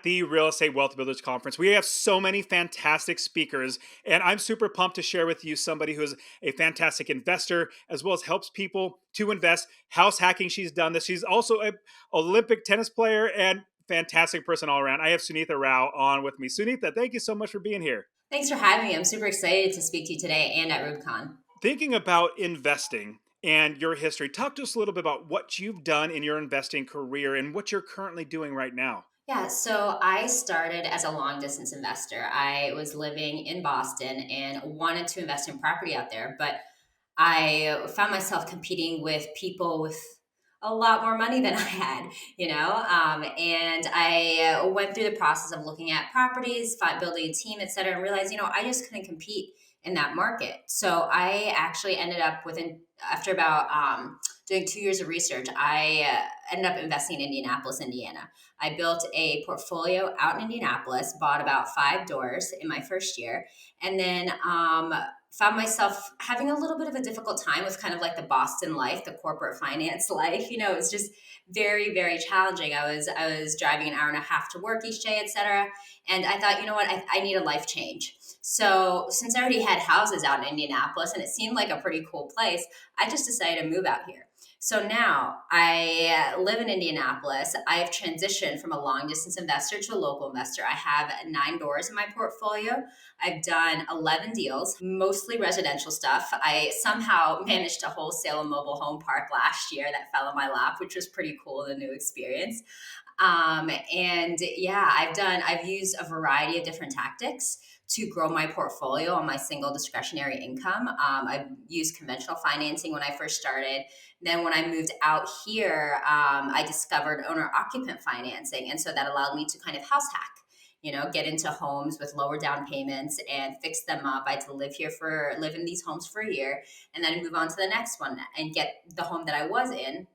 the Real Estate Wealth Builders Conference. We have so many fantastic speakers, and I'm super pumped to share with you somebody who's a fantastic investor as well as helps people to invest. House hacking, she's done this. She's also an Olympic tennis player and fantastic person all around. I have Sunitha Rao on with me. Sunitha, thank you so much for being here. Thanks for having me. I'm super excited to speak to you today and at RubeCon. Thinking about investing and your history, talk to us a little bit about what you've done in your investing career and what you're currently doing right now. Yeah, so I started as a long distance investor. I was living in Boston and wanted to invest in property out there, but I found myself competing with people with a lot more money than I had, and I went through the process of looking at properties, building a team, et cetera, and realized, I just couldn't compete in that market. So I actually ended up after about doing 2 years of research, I ended up investing in Indianapolis, Indiana. I built a portfolio out in Indianapolis, bought about 5 doors in my first year, and then found myself having a little bit of a difficult time with kind of like the Boston life, the corporate finance life. It was just very, very challenging. I was driving an hour and a half to work each day, et cetera. And I thought, you know what, I need a life change. So since I already had houses out in Indianapolis and it seemed like a pretty cool place, I just decided to move out here. So now I live in Indianapolis. I've transitioned from a long distance investor to a local investor. I have 9 doors in my portfolio. I've done 11 deals, mostly residential stuff. I somehow managed to wholesale a mobile home park last year that fell in my lap, which was pretty cool and a new experience. And yeah, I've used a variety of different tactics to grow my portfolio on my single discretionary income. I've used conventional financing when I first started. Then when I moved out here, I discovered owner occupant financing. And so that allowed me to kind of house hack, get into homes with lower down payments and fix them up. I had to live in these homes for a year and then move on to the next one and get the home that I was in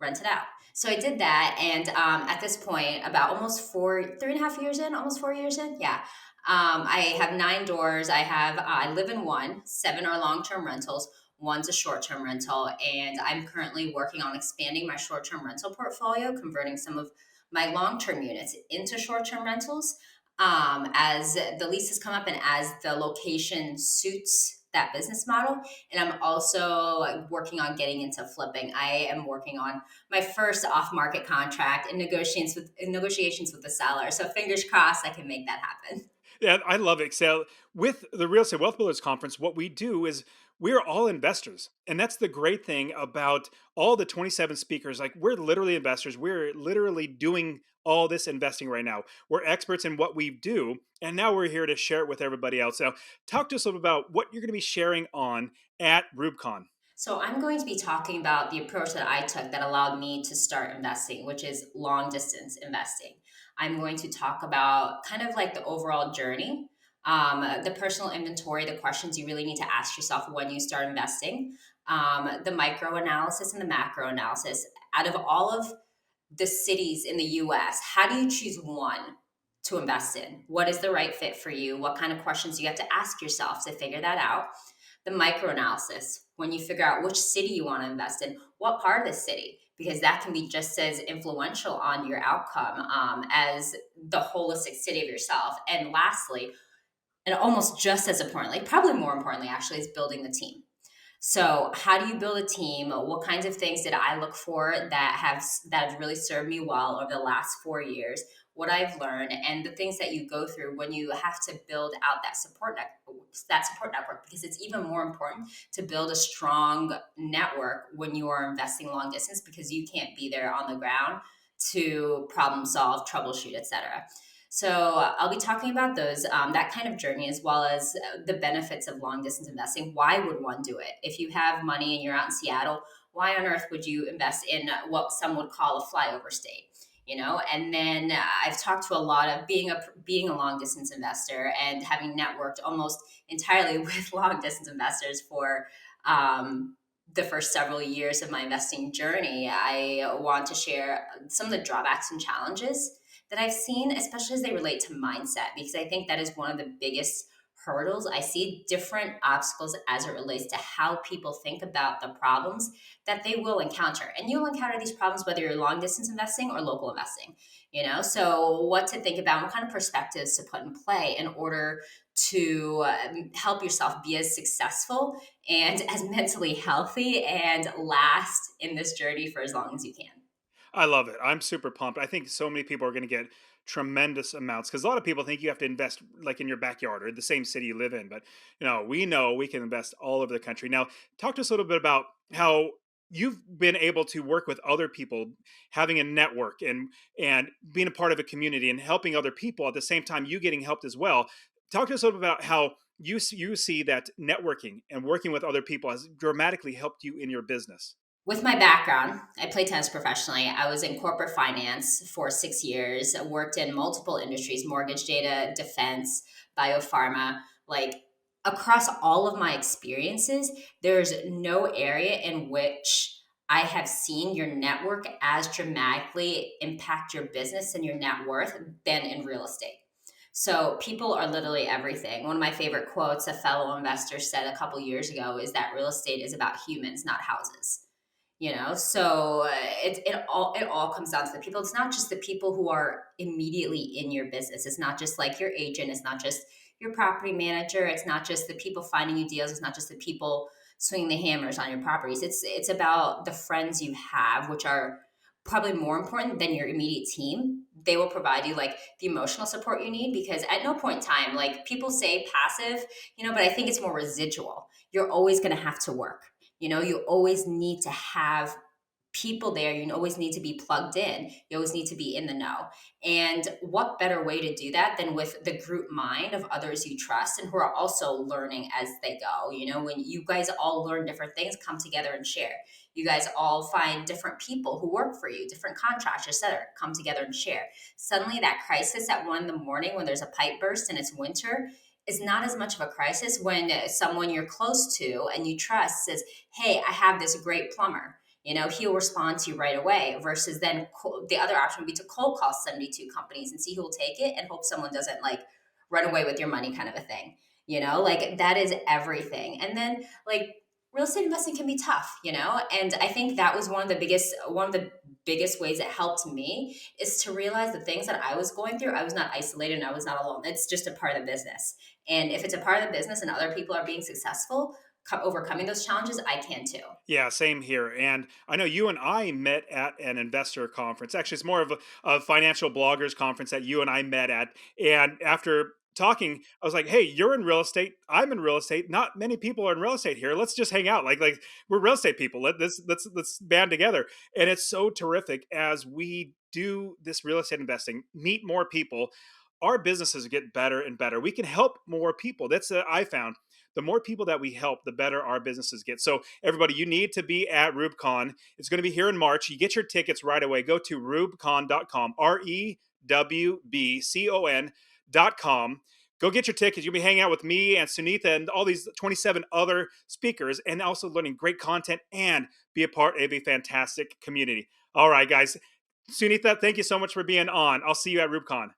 rented out. So I did that. And at this point, about almost 3.5 years in, almost 4 years in. Yeah. I have 9 doors. I live in one, 7 are long-term rentals. One's a short-term rental. And I'm currently working on expanding my short-term rental portfolio, converting some of my long-term units into short-term rentals as the leases come up and as the location suits that business model. And I'm also working on getting into flipping. I am working on my first off-market contract in negotiations with the seller. So fingers crossed I can make that happen. Yeah, I love it. So, with the Real Estate Wealth Builders Conference, what we do is we're all investors. And that's the great thing about all the 27 speakers. Like, we're literally investors. We're literally doing all this investing right now. We're experts in what we do. And now we're here to share it with everybody else. So, talk to us a little about what you're going to be sharing on at RubeCon. So I'm going to be talking about the approach that I took that allowed me to start investing, which is long distance investing. I'm going to talk about kind of like the overall journey, the personal inventory, the questions you really need to ask yourself when you start investing, the micro analysis and the macro analysis. Out of all of the cities in the US, how do you choose one to invest in? What is the right fit for you? What kind of questions do you have to ask yourself to figure that out? The micro analysis, when you figure out which city you want to invest in, what part of the city, because that can be just as influential on your outcome as the holistic city of yourself. And lastly, and almost just as importantly, probably more importantly, actually, is building the team. So, how do you build a team? What kinds of things did I look for that have really served me well over the last 4 years? What I've learned, and the things that you go through when you have to build out that support network, because it's even more important to build a strong network when you are investing long distance, because you can't be there on the ground to problem solve, troubleshoot, etc. So I'll be talking about those, that kind of journey, as well as the benefits of long distance investing. Why would one do it? If you have money and you're out in Seattle, why on earth would you invest in what some would call a flyover state? And then I've talked to a lot of being a long distance investor and having networked almost entirely with long distance investors for the first several years of my investing journey. I want to share some of the drawbacks and challenges that I've seen, especially as they relate to mindset, because I think that is one of the biggest hurdles. I see different obstacles as it relates to how people think about the problems that they will encounter. And you'll encounter these problems whether you're long distance investing or local investing, you know? So, what to think about, what kind of perspectives to put in play in order to help yourself be as successful and as mentally healthy and last in this journey for as long as you can. I love it. I'm super pumped. I think so many people are going to get tremendous amounts because a lot of people think you have to invest like in your backyard or the same city you live in. But we know we can invest all over the country. Now, talk to us a little bit about how you've been able to work with other people, having a network and being a part of a community and helping other people at the same time you getting helped as well. Talk to us a little bit about how you see that networking and working with other people has dramatically helped you in your business. With my background, I played tennis professionally. I was in corporate finance for 6 years. I worked in multiple industries: mortgage data, defense, biopharma. Like across all of my experiences, there's no area in which I have seen your network as dramatically impact your business and your net worth than in real estate. So people are literally everything. One of my favorite quotes a fellow investor said a couple years ago is that real estate is about humans, not houses. So it all comes down to the people. It's not just the people who are immediately in your business. It's not just like your agent. It's not just your property manager. It's not just the people finding you deals. It's not just the people swinging the hammers on your properties. It's about the friends you have, which are probably more important than your immediate team. They will provide you like the emotional support you need, because at no point in time, like people say passive, but I think it's more residual. You're always going to have to work. You always need to have people there. You always need to be plugged in. You always need to be in the know. And what better way to do that than with the group mind of others you trust and who are also learning as they go? When you guys all learn different things, come together and share. You guys all find different people who work for you, different contractors, etc. Come together and share. Suddenly, that crisis at 1 in the morning when there's a pipe burst and it's winter is not as much of a crisis when someone you're close to and you trust says, "Hey, I have this great plumber." He'll respond to you right away, versus then the other option would be to cold call 72 companies and see who will take it and hope someone doesn't like run away with your money, kind of a thing. Like that is everything. And then like real estate investing can be tough, and I think that was one of the biggest ways it helped me is to realize the things that I was going through. I was not isolated and I was not alone. It's just a part of the business. And if it's a part of the business and other people are being successful, overcoming those challenges, I can too. Yeah, same here. And I know you and I met at an investor conference. Actually, it's more of a financial bloggers conference that you and I met at. And after talking, I was like, "Hey, you're in real estate. I'm in real estate. Not many people are in real estate here. Let's just hang out. Like we're real estate people. Let's band together." And it's so terrific as we do this real estate investing, meet more people. Our businesses get better and better. We can help more people. That's I found the more people that we help, the better our businesses get. So, everybody, you need to be at RubeCon. It's going to be here in March. You get your tickets right away. Go to rubcon.com, REWBCON.com. Go get your tickets. You'll be hanging out with me and Sunitha and all these 27 other speakers, and also learning great content and be a part of a fantastic community. All right, guys. Sunitha, thank you so much for being on. I'll see you at RubeCon.